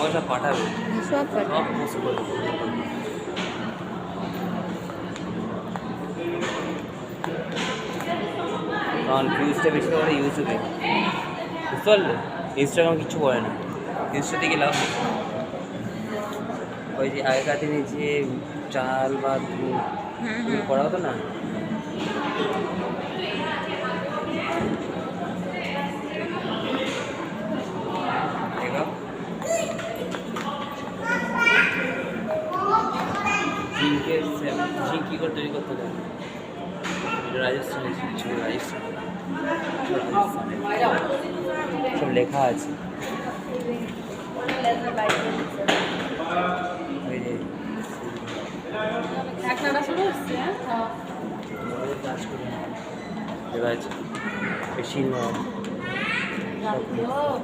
আমাকে সব পাঠাবে, সব সব পোস্ট করবে। কারণ ভিউজটা বেশি করে ইউটিউবে, বুঝতে পারলে? ইনস্টাগ্রাম কিছু করে না, ইনস্টা থেকে লাভ নেই। ওই যে আগেকার দিনে যে চাল বা দুধ এগুলো করা হতো না, দেখো জিঙ্কের জিঙ্ক কী করে তৈরি করতে দেয়, এটা রাজস্থানে ছিল, রাজস্থানে সব লেখা আছে। ওই যে কাজ করে এবার বেশি নয়, সব